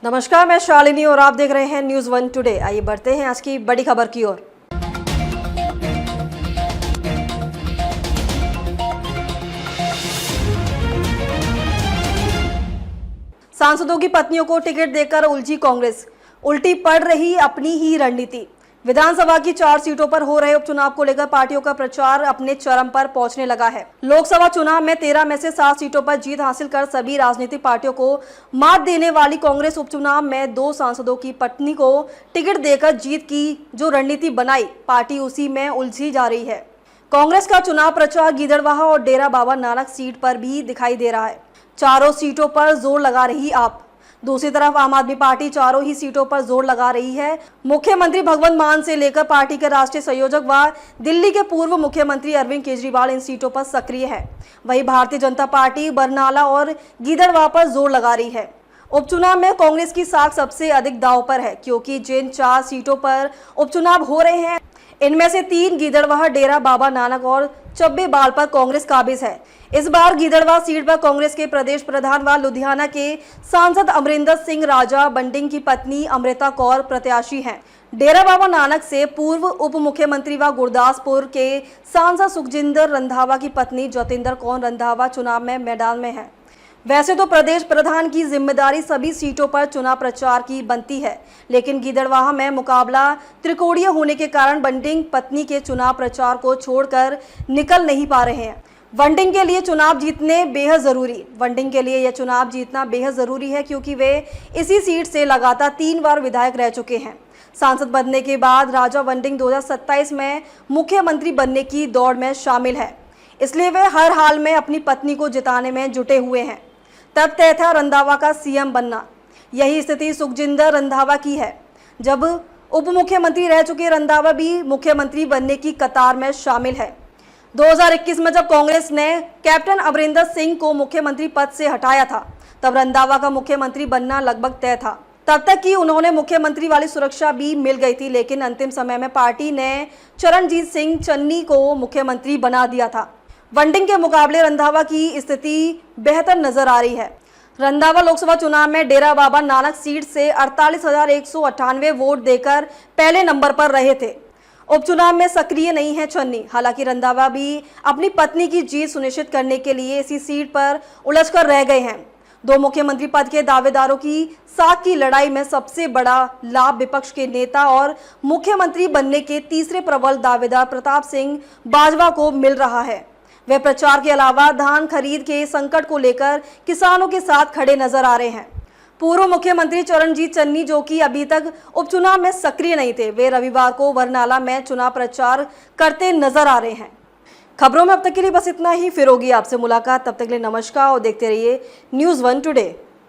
नमस्कार, मैं शालिनी और आप देख रहे हैं न्यूज़ वन टुडे। आइए बढ़ते हैं आज की बड़ी खबर की ओर। सांसदों की पत्नियों को टिकट देकर उलझी कांग्रेस, उल्टी पड़ रही अपनी ही रणनीति। विधानसभा की 4 सीटों पर हो रहे उपचुनाव को लेकर पार्टियों का प्रचार अपने चरम पर पहुंचने लगा है। लोकसभा चुनाव में 13 में से 7 सीटों पर जीत हासिल कर सभी राजनीतिक पार्टियों को मात देने वाली कांग्रेस उपचुनाव में 2 सांसदों की पत्नी को टिकट देकर जीत की जो रणनीति बनाई, पार्टी उसी में उलझी जा रही है। कांग्रेस का चुनाव प्रचार गिदड़बाहा और डेरा बाबा नानक सीट पर भी दिखाई दे रहा है। चारों सीटों पर जोर लगा रही आप। दूसरी तरफ आम आदमी पार्टी चारों ही सीटों पर जोर लगा रही है। मुख्यमंत्री भगवंत मान से लेकर पार्टी के राष्ट्रीय संयोजक व दिल्ली के पूर्व मुख्यमंत्री अरविंद केजरीवाल इन सीटों पर सक्रिय है। वहीं भारतीय जनता पार्टी बरनाला और गिदड़बाहा पर जोर लगा रही है। उपचुनाव में कांग्रेस की साख सबसे अधिक दांव पर है, क्योंकि जिन 4 सीटों पर उपचुनाव हो रहे हैं इनमें से 3 गिदड़बाहा, डेरा बाबा नानक और चब्बेबाल पर कांग्रेस काबिज है। इस बार गिदड़बाहा सीट पर कांग्रेस के प्रदेश प्रधान व लुधियाना के सांसद अमरिंदर सिंह राजा बंटिंग की पत्नी अमृता कौर प्रत्याशी हैं। डेरा बाबा नानक से पूर्व उप मुख्यमंत्री व गुरदासपुर के सांसद सुखजिंदर रंधावा की पत्नी ज्योतिंदर कौर रंधावा चुनाव में मैदान में है। वैसे तो प्रदेश प्रधान की जिम्मेदारी सभी सीटों पर चुनाव प्रचार की बनती है, लेकिन गिदड़बाहा में मुकाबला त्रिकोणीय होने के कारण बंटिंग पत्नी के चुनाव प्रचार को छोड़कर निकल नहीं पा रहे हैं। बंटिंग के लिए चुनाव जीतना बेहद जरूरी है, क्योंकि वे इसी सीट से लगातार 3 बार विधायक रह चुके हैं। सांसद बनने के बाद राजा बंटिंग 2027 में मुख्यमंत्री बनने की दौड़ में शामिल है, इसलिए वे हर हाल में अपनी पत्नी को जिताने में जुटे हुए हैं। तब तय था रंधावा का सीएम बनना। यही स्थिति सुखजिंदर रंधावा की है। जब उप मुख्यमंत्री रह चुके रंधावा भी मुख्यमंत्री बनने की कतार में शामिल है। 2021 में जब कांग्रेस ने कैप्टन अमरिंदर सिंह को मुख्यमंत्री पद से हटाया था, तब रंधावा का मुख्यमंत्री बनना लगभग तय था। तब तक कि उन्होंने मुख्यमंत्री वाली सुरक्षा भी मिल गई थी, लेकिन अंतिम समय में पार्टी ने चरणजीत सिंह चन्नी को मुख्यमंत्री बना दिया था। बंटिंग के मुकाबले रंधावा की स्थिति बेहतर नजर आ रही है। रंधावा लोकसभा चुनाव में डेरा बाबा नानक सीट से 48,198 वोट देकर पहले नंबर पर रहे थे। उपचुनाव में सक्रिय नहीं है चन्नी। हालांकि रंधावा भी अपनी पत्नी की जीत सुनिश्चित करने के लिए इसी सीट पर उलझकर रह गए हैं। 2 मुख्यमंत्री पद के दावेदारों की साख की लड़ाई में सबसे बड़ा लाभ विपक्ष के नेता और मुख्यमंत्री बनने के तीसरे प्रबल दावेदार प्रताप सिंह बाजवा को मिल रहा है। वे प्रचार के अलावा धान खरीद के संकट को लेकर किसानों के साथ खड़े नजर आ रहे हैं। पूर्व मुख्यमंत्री चरणजीत चन्नी, जो कि अभी तक उपचुनाव में सक्रिय नहीं थे, वे रविवार को बरनाला में चुनाव प्रचार करते नजर आ रहे हैं। खबरों में अब तक के लिए बस इतना ही। फिर होगी आपसे मुलाकात। तब तक के लिए नमस्कार और देखते रहिए न्यूज़ वन टुडे।